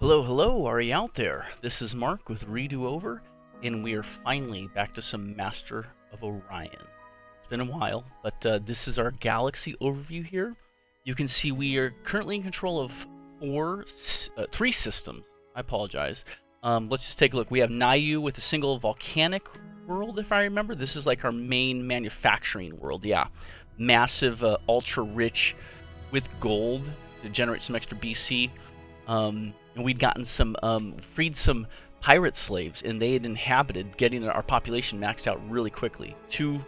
Hello, hello, are you out there? This is Mark with Redo Over, and we are finally back to some Master of Orion. It's been a while, but this is our galaxy overview here. You can see we are currently in control of three systems. I apologize. Let's just take a look. We have Nayu with a single volcanic world, if I remember. This is like our main manufacturing world, yeah. Massive, ultra-rich with gold to generate some extra BC. And we'd gotten freed some pirate slaves, and they had inhabited, getting our population maxed out really quickly. 2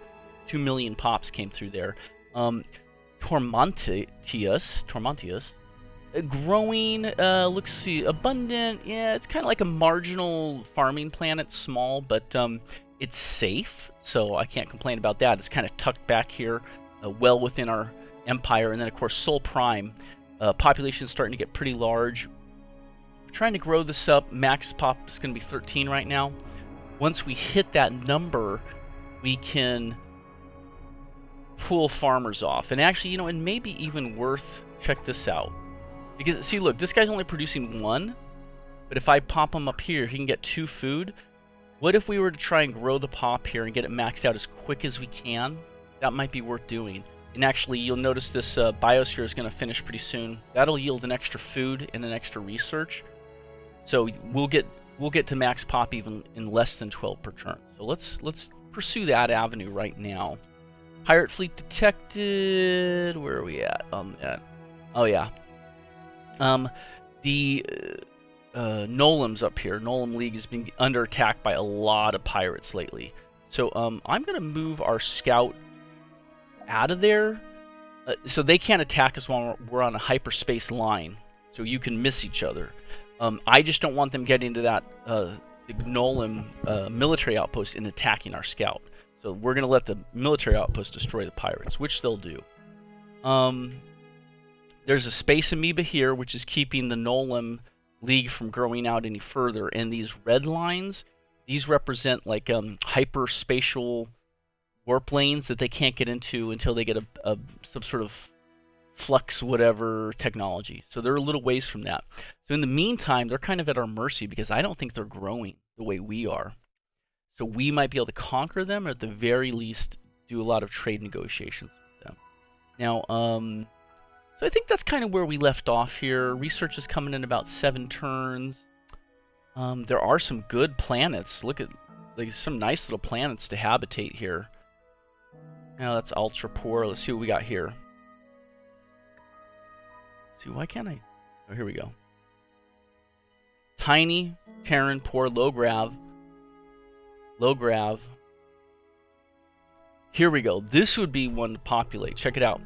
million pops came through there. Tormontius, growing, looks see, abundant. Yeah, it's kind of like a marginal farming planet, small, but it's safe, so I can't complain about that. It's kind of tucked back here, well within our empire. And then, of course, Sol Prime. Population is starting to get pretty large. We're trying to grow this up. Max pop is going to be 13 right now. Once we hit that number, we can pull farmers off. And actually, it may be even worth, check this out. Because, see, look, this guy's only producing 1. But if I pop him up here, he can get 2 food. What if we were to try and grow the pop here and get it maxed out as quick as we can? That might be worth doing. And actually, you'll notice this biosphere is going to finish pretty soon. That'll yield an extra food and an extra research. So we'll get to max pop even in less than 12 per turn. So let's pursue that avenue right now. Pirate fleet detected. Where are we at? Oh yeah. The Nolem's up here. Nolem League has been under attack by a lot of pirates lately. So I'm going to move our scout out of there, so they can't attack us while we're on a hyperspace line, so you can miss each other. I just don't want them getting to that Nolem military outpost and attacking our scout. So we're going to let the military outpost destroy the pirates, which they'll do. There's a space amoeba here, which is keeping the Nolem League from growing out any further. And these red lines, these represent like hyperspatial warp lanes that they can't get into until they get some sort of flux whatever technology. So they're a little ways from that. So in the meantime, they're kind of at our mercy because I don't think they're growing the way we are. So we might be able to conquer them, or at the very least do a lot of trade negotiations with them. Now, so I think that's kind of where we left off here. Research is coming in about 7 turns. There are some good planets. Look at some nice little planets to habitate here. Now that's ultra poor. Let's see what we got here. Let's see, why can't I? Oh, here we go. Tiny, Terran, poor, low grav. Low grav. Here we go. This would be one to populate. Check it out.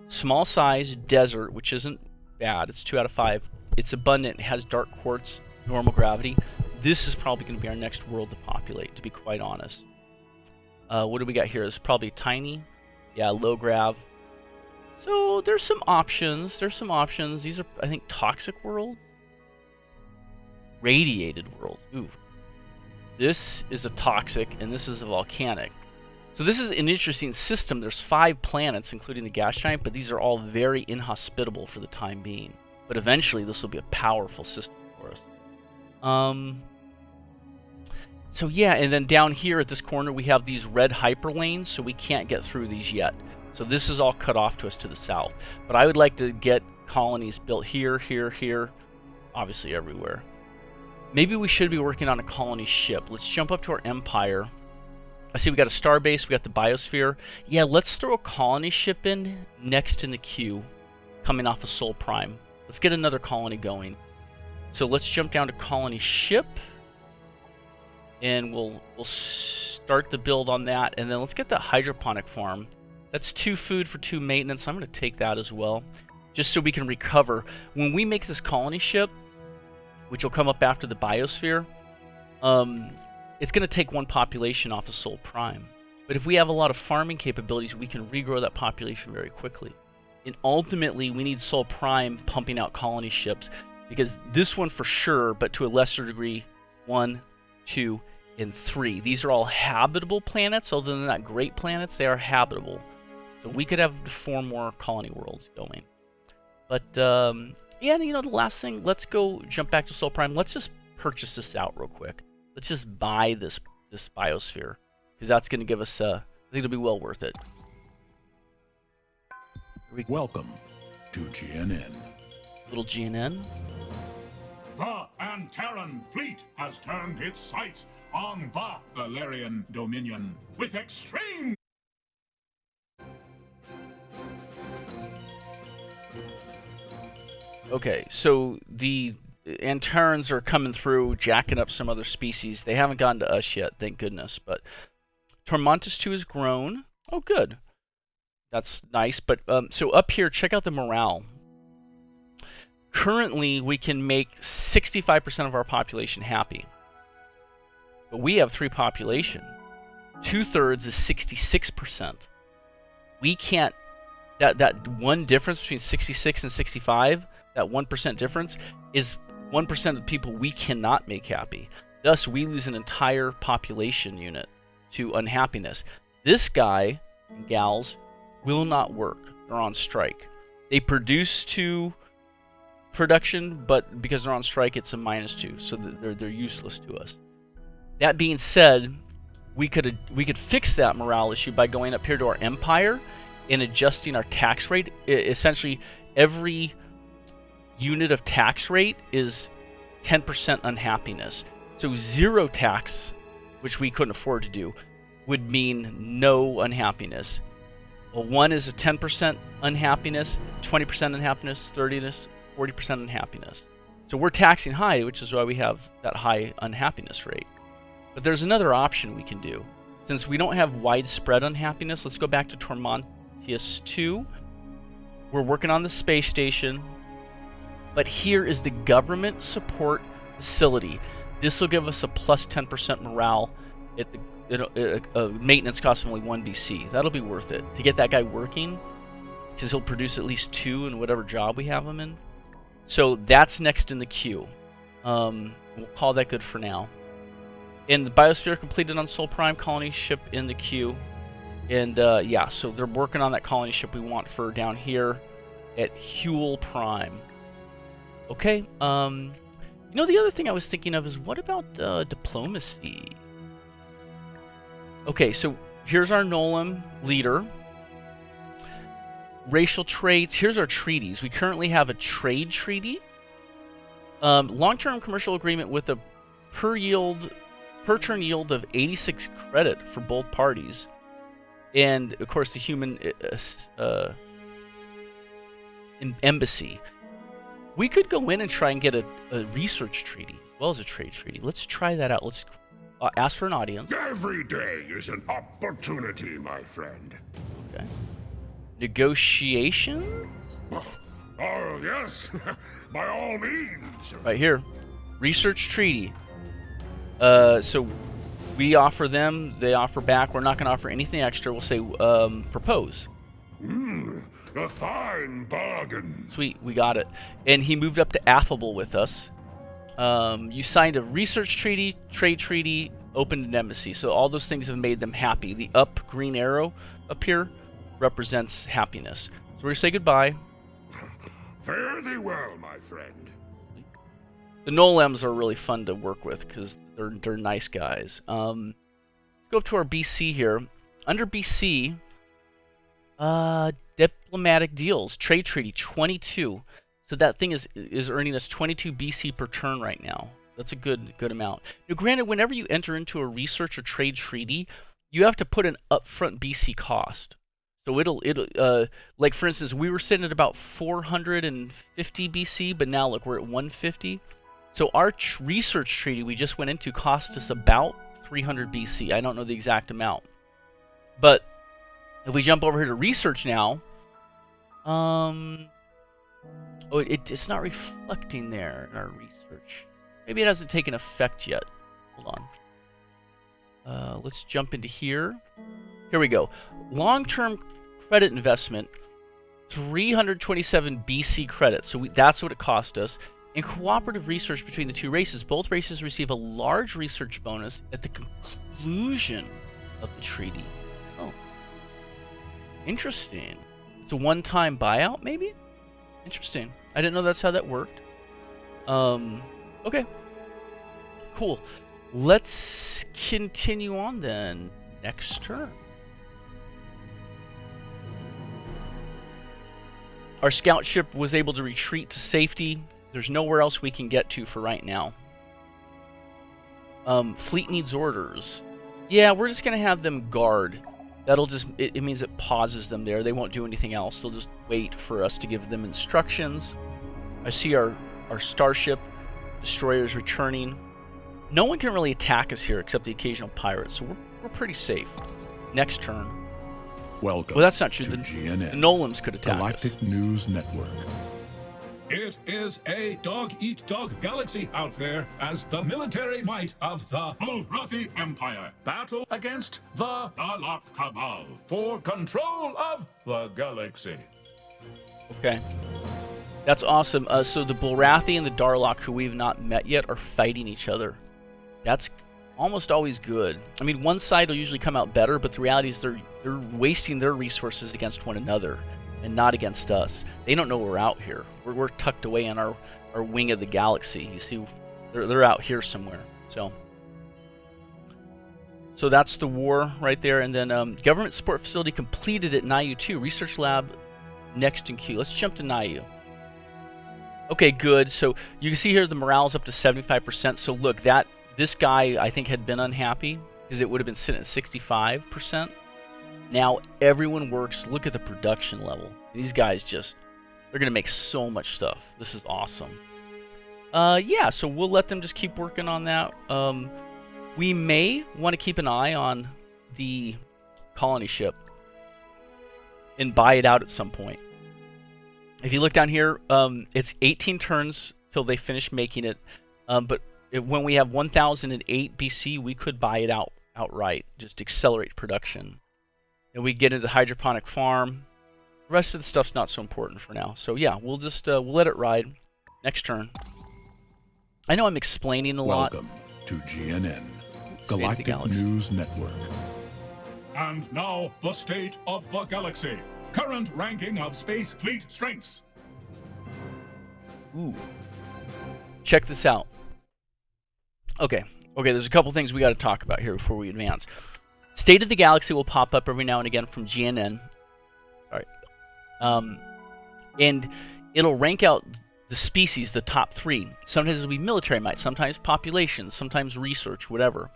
Small size, desert, which isn't bad. It's 2 out of 5. It's abundant. It has dark quartz, normal gravity. This is probably going to be our next world to populate, to be quite honest. What do we got here? It's probably tiny. Yeah, low grav. So there's some options. These are, I think, toxic worlds. Radiated worlds. Ooh. This is a toxic, and this is a volcanic. So this is an interesting system. There's 5 planets, including the gas giant, but these are all very inhospitable for the time being. But eventually, this will be a powerful system for us. So yeah, and then down here at this corner, we have these red hyperlanes, so we can't get through these yet. So this is all cut off to us to the south. But I would like to get colonies built here, here, here, obviously everywhere. Maybe we should be working on a colony ship. Let's jump up to our empire. I see we got a star base, we got the biosphere. Yeah, let's throw a colony ship in next in the queue, coming off of Sol Prime. Let's get another colony going. So let's jump down to colony ship. And we'll start the build on that, and then let's get that hydroponic farm. That's 2 food for 2 maintenance. I'm going to take that as well, just so we can recover. When we make this colony ship, which will come up after the biosphere, it's going to take 1 population off of Sol Prime. But if we have a lot of farming capabilities, we can regrow that population very quickly. And ultimately, we need Sol Prime pumping out colony ships, because this one for sure, but to a lesser degree, 1, 2, and 3. These are all habitable planets, although they're not great planets, they are habitable. So we could have 4 more colony worlds going. But Yeah, and the last thing, let's go jump back to Soul Prime. Let's just purchase this out real quick. Let's just buy this biosphere, because that's going to give us, I think it'll be well worth it. Welcome to GNN. Little GNN. The Antaran fleet has turned its sights on the Valerian Dominion with extreme. Okay, so the Antarans are coming through, jacking up some other species. They haven't gotten to us yet, thank goodness. But Tormontis 2 has grown. Oh, good. That's nice. But so up here, check out the morale. Currently, we can make 65% of our population happy. But we have 3 population. 2/3 is 66%. We can't... That one difference between 66 and 65, that 1% difference, is 1% of the people we cannot make happy. Thus, we lose an entire population unit to unhappiness. This guy and gals will not work. They're on strike. They produce to production, but because they're on strike, it's a -2, so they're useless to us. That being said, we could fix that morale issue by going up here to our empire and adjusting our tax rate. Essentially, every unit of tax rate is 10% unhappiness. So 0 tax, which we couldn't afford to do, would mean no unhappiness. Well, 1 is a 10% unhappiness, 20% unhappiness, 30%, 40% unhappiness. So we're taxing high, which is why we have that high unhappiness rate. But there's another option we can do. Since we don't have widespread unhappiness, let's go back to Tormontis 2. We're working on the space station. But here is the government support facility. This will give us a plus 10% morale at a maintenance cost of only 1 BC. That'll be worth it. To get that guy working, because he'll produce at least 2 in whatever job we have him in. So that's next in the queue. We'll call that good for now. And the biosphere completed on Soul Prime, colony ship in the queue. And yeah, so they're working on that colony ship we want for down here at Huel Prime. Okay, the other thing I was thinking of is, what about diplomacy? Okay, so here's our Nolan leader. Racial traits, here's our treaties. We currently have a trade treaty. Long-term commercial agreement with a per turn yield of 86 credit for both parties. And, of course, the human embassy. We could go in and try and get a research treaty as well as a trade treaty. Let's try that out. Let's ask for an audience. Every day is an opportunity, my friend. Okay. Negotiations? Oh, yes. By all means. Right here. Research treaty. So we offer them, they offer back. We're not going to offer anything extra. We'll say propose. A fine bargain. Sweet, we got it. And he moved up to affable with us. You signed a research treaty, trade treaty, opened an embassy. So all those things have made them happy. The up green arrow up here represents happiness. So we're going to say goodbye. Fare thee well, my friend. The Nolems are really fun to work with because they're nice guys. Let's go up to our BC here. Under BC, diplomatic deals, trade treaty 22. So that thing is earning us 22 BC per turn right now. That's a good amount. Now, granted, whenever you enter into a research or trade treaty, you have to put an upfront BC cost. So it'll like for instance, we were sitting at about 450 BC, but now look, we're at 150. So our research treaty we just went into cost us about 300 BC. I don't know the exact amount, but if we jump over here to research now, it's not reflecting there in our research. Maybe it hasn't taken effect yet. Hold on. Let's jump into here. Here we go. Long-term credit investment, 327 BC credits. So that's what it cost us. In cooperative research between the two races, both races receive a large research bonus at the conclusion of the treaty. Oh. Interesting. It's a one-time buyout, maybe? Interesting. I didn't know that's how that worked. Okay. Cool. Let's continue on then. Next turn. Our scout ship was able to retreat to safety. There's nowhere else we can get to for right now. Fleet needs orders. Yeah, we're just going to have them guard. That'll just, it means it pauses them there. They won't do anything else. They'll just wait for us to give them instructions. I see our starship destroyers returning. No one can really attack us here except the occasional pirates, so we're pretty safe. Next turn. Welcome. Well, that's not true. To GNN, the Nolans could attack Galactic us. News Network. It is a dog-eat-dog galaxy out there as the military might of the Ulrathi Empire battle against the Dalak Cabal for control of the galaxy. Okay. That's awesome. So the Bulrathi and the Darlok, who we've not met yet, are fighting each other. That's almost always good. I mean, one side will usually come out better, but the reality is they're wasting their resources against one another and not against us. They don't know we're out here. We're tucked away in our wing of the galaxy. You see, they're out here somewhere. So that's the war right there. And then government support facility completed at Nayu 2. Research lab next in queue. Let's jump to Nayu. Okay, good. So you can see here the morale's up to 75%. So look, this guy I think had been unhappy because it would have been sitting at 65%. Now everyone works. Look at the production level. These guys they're going to make so much stuff. This is awesome. Yeah, so we'll let them just keep working on that. We may want to keep an eye on the colony ship and buy it out at some point. If you look down here, it's 18 turns till they finish making it. But when we have 1008 BC, we could buy it outright. Just accelerate production. And we get into hydroponic farm. The rest of the stuff's not so important for now. So yeah, we'll just we'll let it ride. Next turn. I know I'm explaining a lot. Welcome to GNN, Galactic News Network. And now, the state of the galaxy. Current ranking of space fleet strengths. Ooh. Check this out. Okay, there's a couple things we got to talk about here before we advance. State of the Galaxy will pop up every now and again from GNN. Sorry. And it'll rank out the species, the top 3. Sometimes it'll be military might, sometimes population, sometimes research, whatever.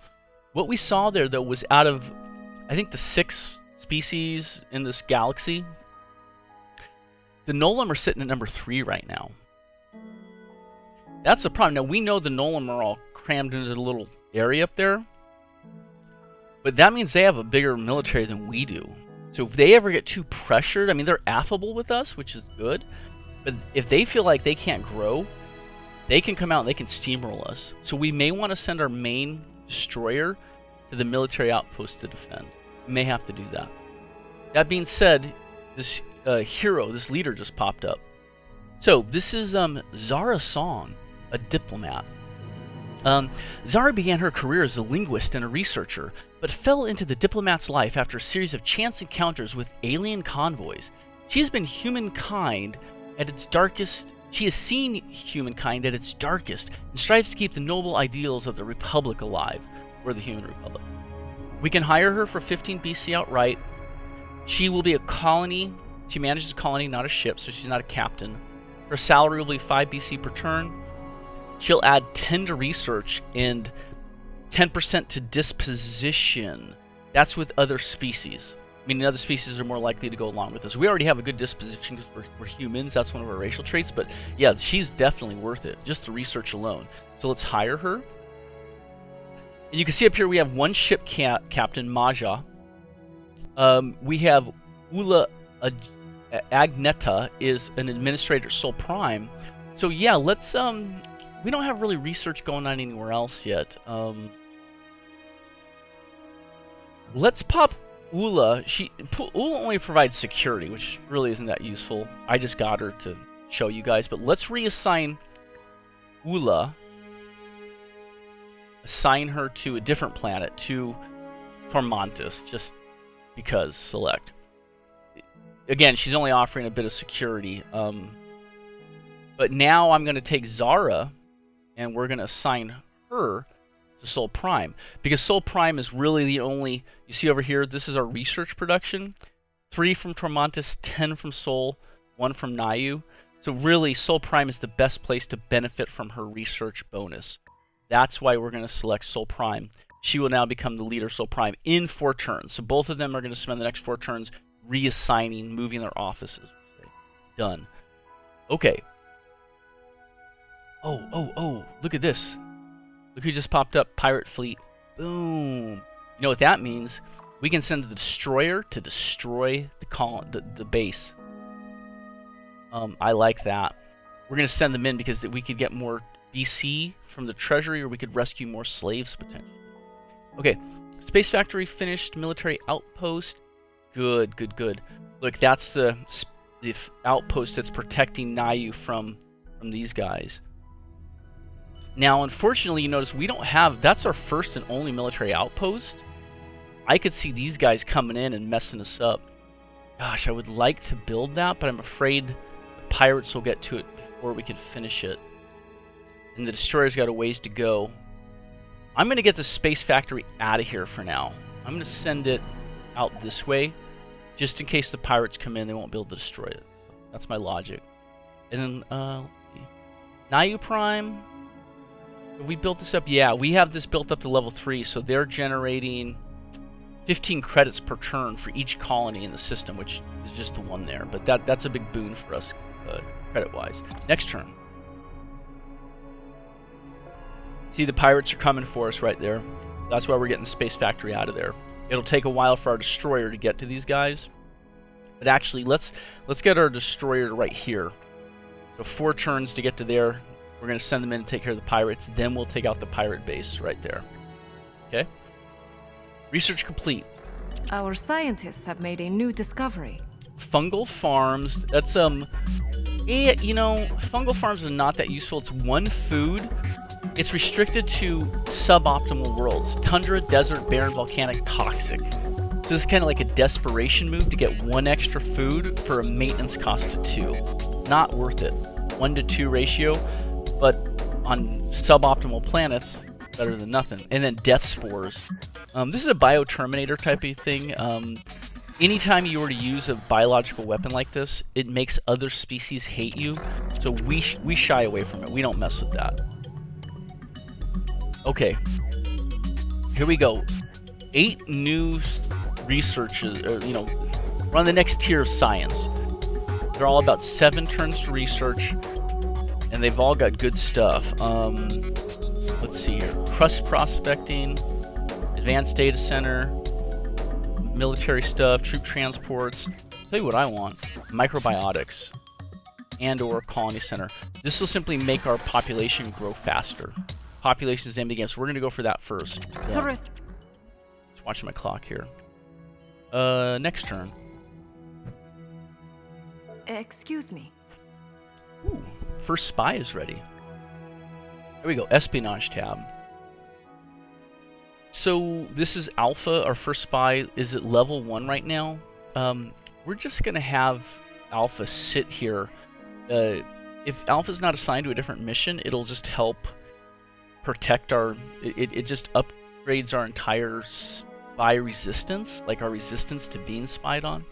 What we saw there, though, was out of, I think, the 6 species in this galaxy, the Nolam are sitting at number 3 right now. That's the problem. Now, we know the Nolam are all crammed into the little area up there, but that means they have a bigger military than we do. So if they ever get too pressured, I mean, they're affable with us, which is good, but if they feel like they can't grow, they can come out and they can steamroll us. So we may want to send our main destroyer to the military outpost to defend. We may have to do that. That being said, this hero, this leader just popped up. So this is Zara Song, a diplomat. Zara began her career as a linguist and a researcher, but fell into the diplomat's life after a series of chance encounters with alien convoys. She has been humankind at its darkest. She has seen humankind at its darkest and strives to keep the noble ideals of the Republic alive. We're the Human Republic. We can hire her for 15 BC outright. She will be a colony. She manages a colony, not a ship, so she's not a captain. Her salary will be 5 BC per turn. She'll add 10 to research and 10% to disposition. That's with other species. Meaning other species are more likely to go along with us. We already have a good disposition because we're humans. That's one of our racial traits. But yeah, she's definitely worth it, just the research alone. So let's hire her. And you can see up here we have one ship captain, Maja. We have Ula Agneta is an administrator, Sol Prime. So yeah, let's we don't have really research going on anywhere else yet. Let's pop Ula. Ula only provides security, which really isn't that useful. I just got her to show you guys, but let's reassign Ula. Assign her to a different planet, to Tormontis, just because. Select. Again, she's only offering a bit of security. But now I'm going to take Zara, and we're going to assign her to Sol Prime. Because Sol Prime is really the only... You see over here, this is our research production. 3 from Tormontis, 10 from Sol, 1 from Nayu. So really, Sol Prime is the best place to benefit from her research bonus. That's why we're going to select Sol Prime. She will now become the leader of Sol Prime in 4 turns. So both of them are going to spend the next 4 turns reassigning, moving their offices. Done. Okay. Oh, look at this. Look who just popped up, Pirate Fleet. Boom. You know what that means? We can send the destroyer to destroy the base. I like that. We're going to send them in because we could get more BC from the treasury, or we could rescue more slaves potentially. Okay, Space Factory finished, military outpost. Good. Look, that's the outpost that's protecting Nayu from these guys. Now, unfortunately, you notice we don't have... That's our first and only military outpost. I could see these guys coming in and messing us up. Gosh, I would like to build that, but I'm afraid the pirates will get to it before we can finish it. And the destroyer's got a ways to go. I'm going to get the Space Factory out of here for now. I'm going to send it out this way. Just in case the pirates come in, they won't be able to destroy it. That's my logic. And then, let's see. Nayu Prime... Have we built this up? Yeah, we have this built up to level 3, so they're generating 15 credits per turn for each colony in the system, which is just the one there. But that's a big boon for us, credit-wise. Next turn. See, the pirates are coming for us right there. That's why we're getting the Space Factory out of there. It'll take a while for our destroyer to get to these guys. But actually, let's get our destroyer right here. So 4 turns to get to there. We're going to send them in and take care of the pirates. Then we'll take out the pirate base right there. Okay? Research complete. Our scientists have made a new discovery. Fungal Farms. That's, you know, Fungal Farms are not that useful. It's 1 food. It's restricted to suboptimal worlds. Tundra, desert, barren, volcanic, toxic. So this is kind of like a desperation move to get 1 extra food for a maintenance cost of 2. Not worth it. 1-to-2 ratio. But on suboptimal planets, better than nothing. And then death spores. This is a bioterminator type of thing. Anytime you were to use a biological weapon like this, it makes other species hate you. So we shy away from it. We don't mess with that. Okay. Here we go. 8 new researches, or, you know, we're on the next tier of science. They're all about 7 turns to research. And they've all got good stuff. Let's see here. Crust prospecting, advanced data center, military stuff, troop transports. I'll tell you what I want. Microbiotics and or colony center. This will simply make our population grow faster. Population is the name of the game, so we're going to go for that first. Terrific. Just watching my clock here. Next turn. Excuse me. Ooh. First spy is ready. There we go, espionage tab. So this is Alpha, our first spy is at level 1 right now. We're just going to have Alpha sit here. If Alpha's not assigned to a different mission, it'll just help protect our... It just upgrades our entire spy resistance, like our resistance to being spied on.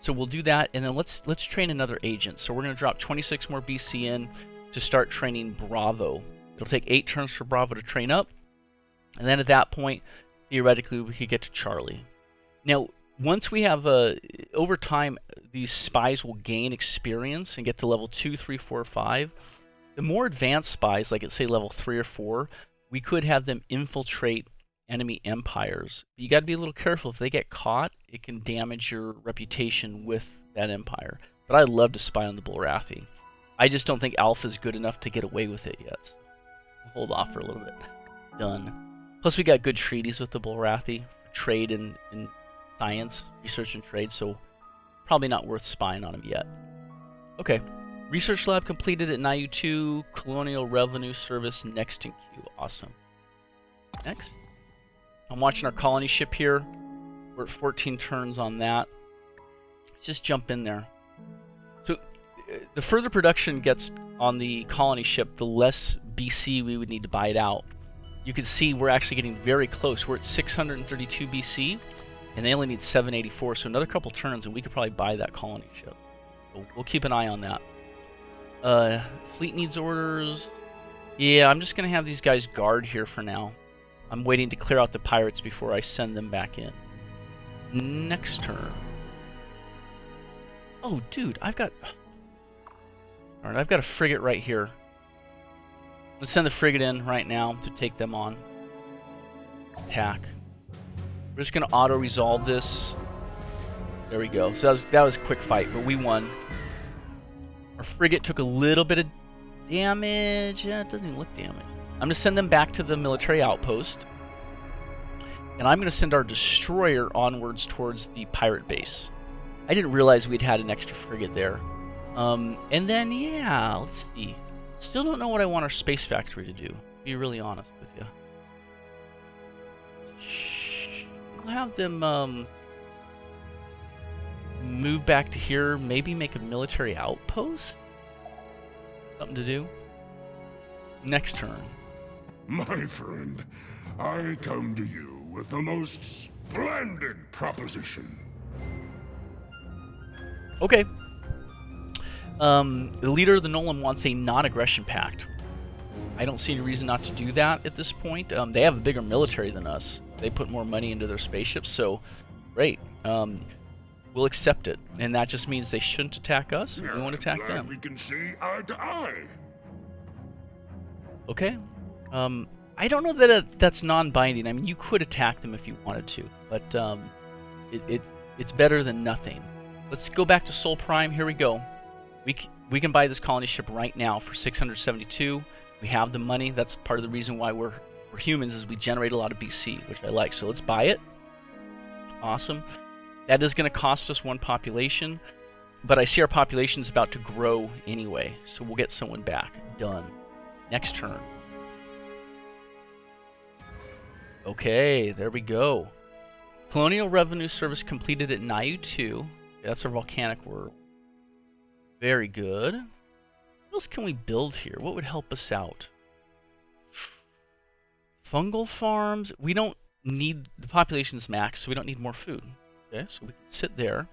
So we'll do that, and then let's train another agent. So we're going to drop 26 more BC in to start training Bravo. It'll take 8 turns for Bravo to train up, and then at that point, theoretically, we could get to Charlie. Now, once we have over time, these spies will gain experience and get to level 2, 3, 4, 5. The more advanced spies, like at say level 3 or 4, we could have them infiltrate enemy empires. But you got to be a little careful. If they get caught, it can damage your reputation with that empire. But I'd love to spy on the Bulrathi. I just don't think Alpha's good enough to get away with it yet. So we'll hold off for a little bit. Done. Plus we got good treaties with the Bulrathi. Trade and science, research and trade, so probably not worth spying on them yet. Okay. Research lab completed at Nayu 2. Colonial Revenue Service next in queue. Awesome. Next. I'm watching our colony ship here. We're at 14 turns on that. Let's just jump in there. So the further production gets on the colony ship, the less BC we would need to buy it out. You can see we're actually getting very close. We're at 632 BC, and they only need 784, so another couple turns and we could probably buy that colony ship. So we'll keep an eye on that. Fleet needs orders. Yeah, I'm just going to have these guys guard here for now. I'm waiting to clear out the pirates before I send them back in. Next turn. Oh, dude, I've got a frigate right here. Let's send the frigate in right now to take them on. Attack. We're just going to auto-resolve this. There we go. So that was a quick fight, but we won. Our frigate took a little bit of damage. Yeah, it doesn't even look damaged. I'm going to send them back to the military outpost. And I'm going to send our destroyer onwards towards the pirate base. I didn't realize we'd had an extra frigate there. And then, yeah, let's see. Still don't know what I want our space factory to do, to be really honest with you. We'll have them move back to here, maybe make a military outpost? Something to do. Next turn. My friend, I come to you with the most splendid proposition. Okay. The leader of the Nolan wants a non-aggression pact. I don't see any reason not to do that at this point. They have a bigger military than us. They put more money into their spaceships, so great. We'll accept it, and that just means they shouldn't attack us. We won't attack them. We can see eye to eye. Okay. I don't know that that's non-binding. I mean, you could attack them if you wanted to, but it's better than nothing. Let's go back to Sol Prime. Here we go. We can buy this colony ship right now for 672. We have the money. That's part of the reason why we're humans, is we generate a lot of BC, which I like. So let's buy it. Awesome. That is going to cost us 1 population, but I see our population's about to grow anyway, so we'll get someone back. Done. Next turn. Okay, there we go. Colonial Revenue Service completed at Niu 2. That's our volcanic world. Very good. What else can we build here? What would help us out? Fungal Farms. We don't need... The population's max, so we don't need more food. Okay, so we can sit there.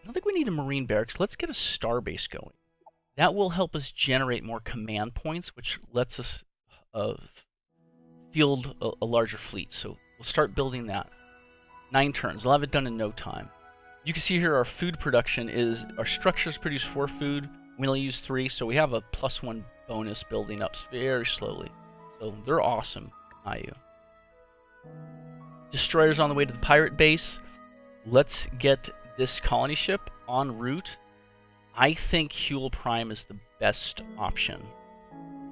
I don't think we need a marine barracks. Let's get a starbase going. That will help us generate more command points, which lets us field a larger fleet. So we'll start building that. 9 turns. I'll have it done in no time. You can see here our food production is... Our structures produce 4 food. We only use 3, so we have a +1 bonus building up very slowly. So they're awesome. IU. Destroyers on the way to the pirate base. Let's get this colony ship en route. I think Huel Prime is the best option.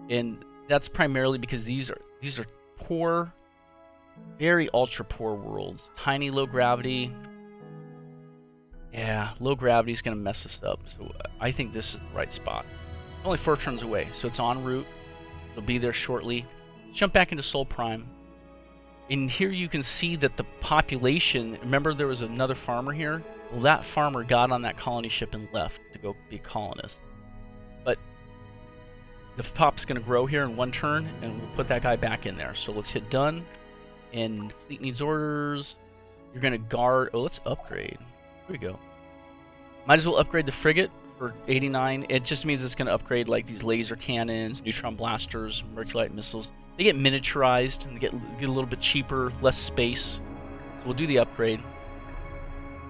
And that's primarily because these are poor, very ultra poor worlds. Tiny low gravity. Yeah, low gravity is going to mess us up. So I think this is the right spot. Only 4 turns away, so it's en route. It'll be there shortly. Jump back into Sol Prime. And here you can see that the population, remember there was another farmer here? Well, that farmer got on that colony ship and left to go be a colonist. But the pop's going to grow here in 1 turn, and we'll put that guy back in there. So let's hit done. And fleet needs orders. You're going to guard... Oh, let's upgrade. Here we go. Might as well upgrade the frigate for 89. It just means it's going to upgrade like these laser cannons, neutron blasters, merculite missiles. They get miniaturized and they get a little bit cheaper, less space. So we'll do the upgrade.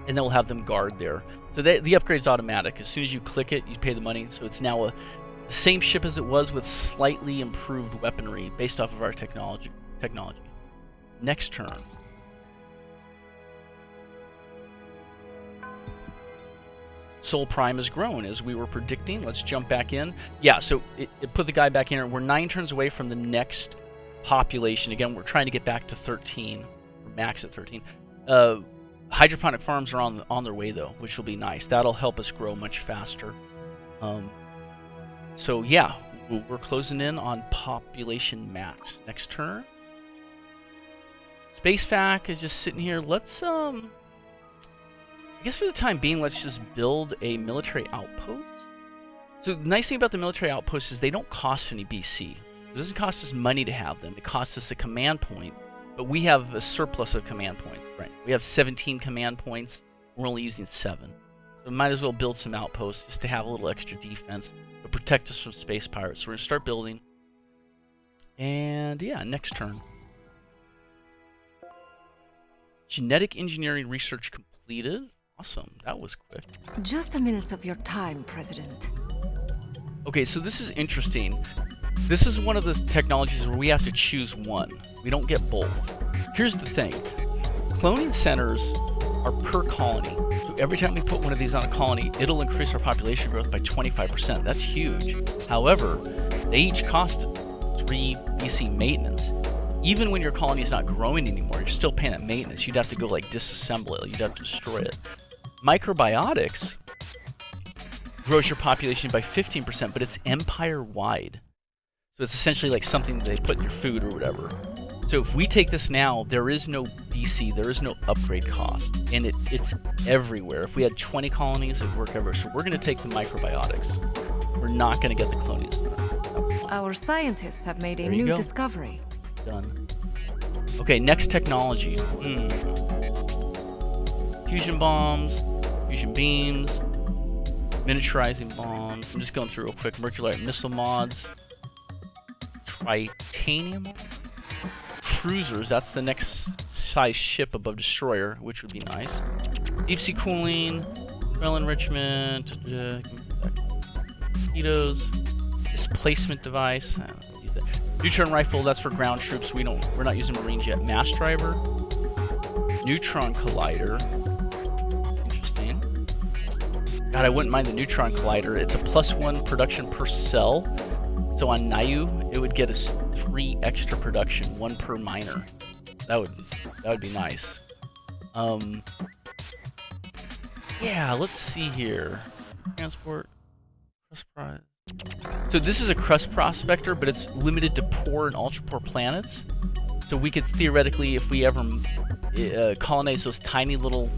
And then we'll have them guard there. So the upgrade's automatic. As soon as you click it, you pay the money. So it's now the same ship as it was with slightly improved weaponry based off of our technology. Next turn. Sol Prime has grown as we were predicting. Let's jump back in. Yeah, so it put the guy back in. We're 9 turns away from the next population. Again, we're trying to get back to 13, or max at 13. Hydroponic farms are on their way though, which will be nice. That'll help us grow much faster. So yeah, we're closing in on population max. Next turn. Space Fac is just sitting here. Let's I guess for the time being, let's just build a military outpost. So the nice thing about the military outposts is they don't cost any BC. It doesn't cost us money to have them. It costs us a command point, but we have a surplus of command points. Right? We have 17 command points. We're only using 7. So we might as well build some outposts just to have a little extra defense to protect us from space pirates. So we're going to start building. And yeah, next turn. Genetic engineering research completed. Awesome. That was quick. Just a minute of your time, President. Okay, so this is interesting. This is one of the technologies where we have to choose one. We don't get both. Here's the thing. Cloning centers are per colony. So every time we put one of these on a colony, it'll increase our population growth by 25%. That's huge. However, they each cost 3 BC maintenance. Even when your colony is not growing anymore, you're still paying it maintenance. You'd have to go like disassemble it. You'd have to destroy it. Microbiotics grows your population by 15%, but it's empire-wide. So it's essentially like something that they put in your food or whatever. So if we take this now, there is no BC, there is no upgrade cost, and it's everywhere. If we had 20 colonies, it'd work everywhere. So we're going to take the microbiotics. We're not going to get the cloning center. Our scientists have made a There you new go. discovery. Done. Okay, next technology. Fusion bombs, fusion beams, miniaturizing bombs. I'm just going through real quick. Mercury missile mods, titanium cruisers. That's the next size ship above destroyer, which would be nice. Deep sea cooling, rail enrichment, mosquitoes, displacement device. I don't use that. Neutron rifle. That's for ground troops. We're not using Marines yet. Mass driver, neutron collider. God, I wouldn't mind the neutron collider. It's a +1 production per cell. So on Nayu, it would get us 3 extra production, 1 per miner. That would be nice. Yeah, let's see here. Transport, crust prize. So this is a crust prospector, but it's limited to poor and ultra poor planets. So we could theoretically, if we ever colonize those tiny little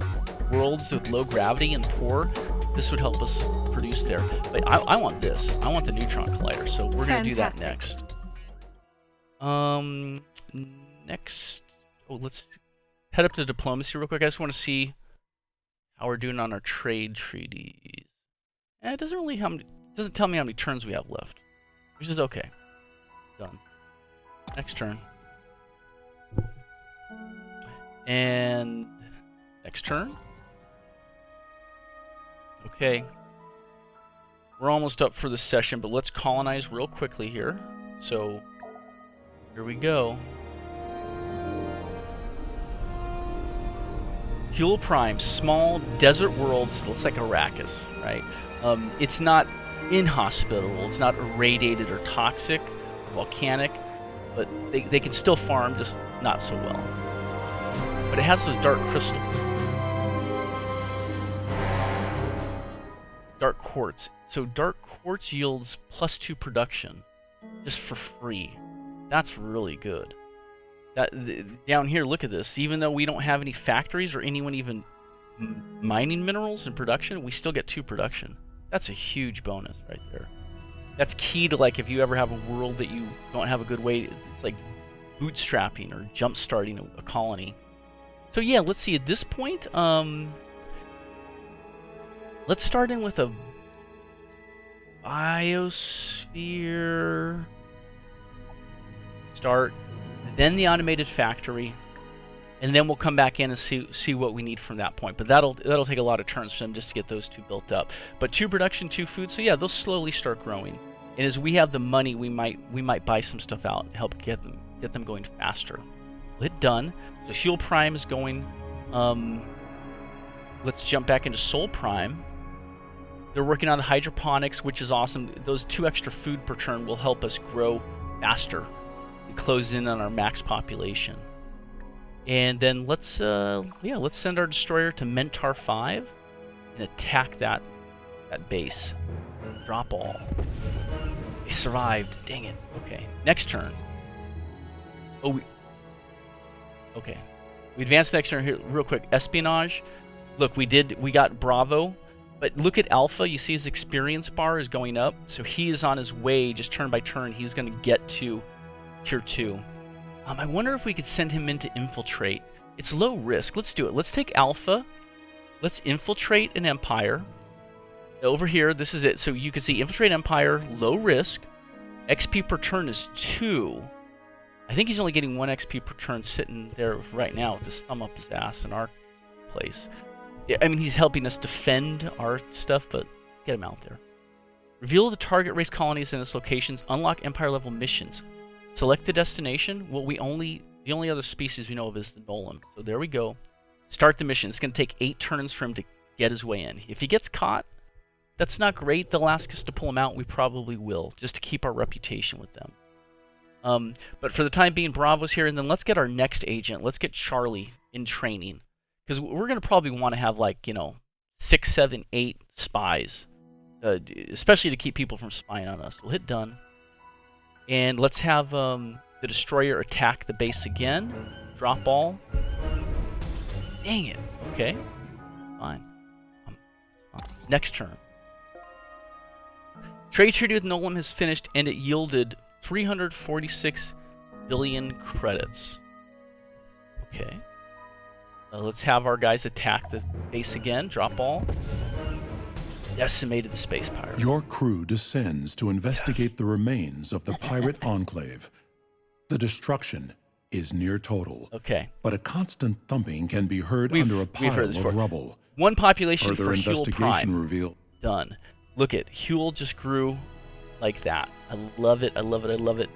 worlds with low gravity and poor, this would help us produce there. But I want this. I want the neutron collider, so we're going to do that next. Next... Oh, let's head up to diplomacy real quick. I just want to see how we're doing on our trade treaties. It doesn't really doesn't tell me how many turns we have left, which is okay. Done. Next turn. And next turn. Okay, we're almost up for this session, but let's colonize real quickly here. So, here we go. Fuel Prime, small desert worlds, looks like Arrakis, right? It's not inhospitable, it's not irradiated or toxic or volcanic, but they can still farm, just not so well. But it has those dark crystals. Dark quartz. So dark quartz yields +2 production, just for free. That's really good. Down here, look at this. Even though we don't have any factories or anyone even mining minerals in production, we still get 2 production. That's a huge bonus right there. That's key to, like, if you ever have a world that you don't have a good way, it's like bootstrapping or jump starting a colony. So yeah, let's see. At this point, let's start in with a biosphere. Start, then the automated factory, and then we'll come back in and see what we need from that point. But that'll take a lot of turns for them just to get those 2 built up. But 2 production, 2 food. So yeah, they'll slowly start growing. And as we have the money, we might buy some stuff out and help get them going faster. Hit done. So Fuel Prime is going. Let's jump back into Sol Prime. They're working on the hydroponics, which is awesome. Those 2 extra food per turn will help us grow faster and close in on our max population. And then let's send our destroyer to Mentar 5 and attack that base. Drop all. They survived. Dang it. Okay. Next turn. Oh, okay. We advanced next turn here real quick. Espionage. Look, we got Bravo. But look at Alpha. You see his experience bar is going up. So he is on his way, just turn by turn. He's going to get to Tier 2. I wonder if we could send him in to infiltrate. It's low risk. Let's do it. Let's take Alpha. Let's infiltrate an Empire. Over here, this is it. So you can see infiltrate Empire, low risk. XP per turn is 2. I think he's only getting 1 XP per turn sitting there right now with his thumb up his ass in our place. I mean, he's helping us defend our stuff, but get him out there. Reveal the target race colonies and its locations. Unlock Empire level missions. Select the destination. Well, the only other species we know of is the Nolan. So there we go. Start the mission. It's going to take 8 turns for him to get his way in. If he gets caught, that's not great. They'll ask us to pull him out. We probably will, just to keep our reputation with them. But for the time being, Bravo's here, and then let's get our next agent. Let's get Charlie in training. Because we're going to probably want to have, like, 6, 7, 8 spies. Especially to keep people from spying on us. We'll hit done. And let's have the destroyer attack the base again. Drop all. Dang it. Okay. Fine. Next turn. Trade treaty with Nolan has finished, and it yielded 346 billion credits. Okay. Let's have our guys attack the base again. Drop all. Decimated the space pirate. Your crew descends to investigate the remains of the pirate enclave. The destruction is near total. Okay. But a constant thumping can be heard under a pile of rubble. 1 population Further for Huel investigation Prime. revealed. Done. Look at Huel just grew like that. I love it. I love it. I love it.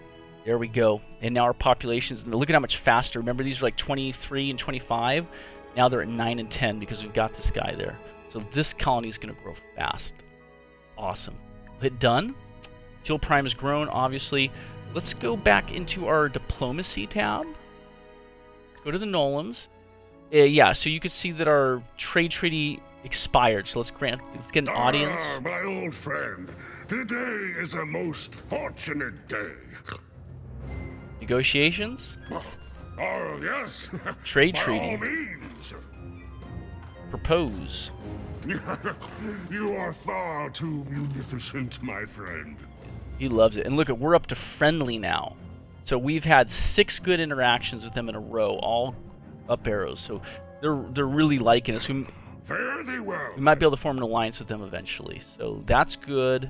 There we go. And now our populations, look at how much faster. Remember, these were like 23 and 25. Now they're at 9 and 10 because we've got this guy there. So this colony is going to grow fast. Awesome. Hit done. Huel Prime has grown, obviously. Let's go back into our diplomacy tab. Let's go to the Nolans. Yeah, so you can see that our trade treaty expired. So let's get an audience. Ah, my old friend. Today is a most fortunate day. Negotiations. Oh, yes. Trade By treaty. all means. Propose. You are far too munificent, my friend. He loves it. And look, we're up to friendly now. So we've had 6 good interactions with them in a row, all up arrows. So they're really liking us. Fare thee well. We might be able to form an alliance with them eventually. So that's good.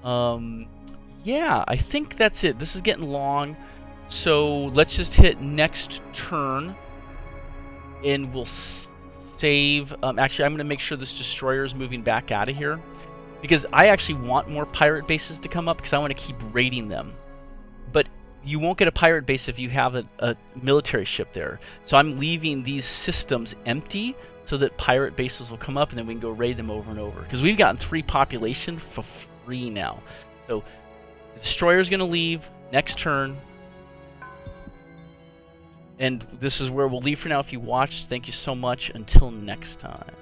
Yeah, I think that's it. This is getting long. So let's just hit next turn. And we'll save. Actually, I'm going to make sure this destroyer is moving back out of here. Because I actually want more pirate bases to come up because I want to keep raiding them. But you won't get a pirate base if you have a military ship there. So I'm leaving these systems empty so that pirate bases will come up and then we can go raid them over and over. Because we've gotten 3 population for free now. So the destroyer's going to leave next turn. And this is where we'll leave for now. If you watched, thank you so much. Until next time.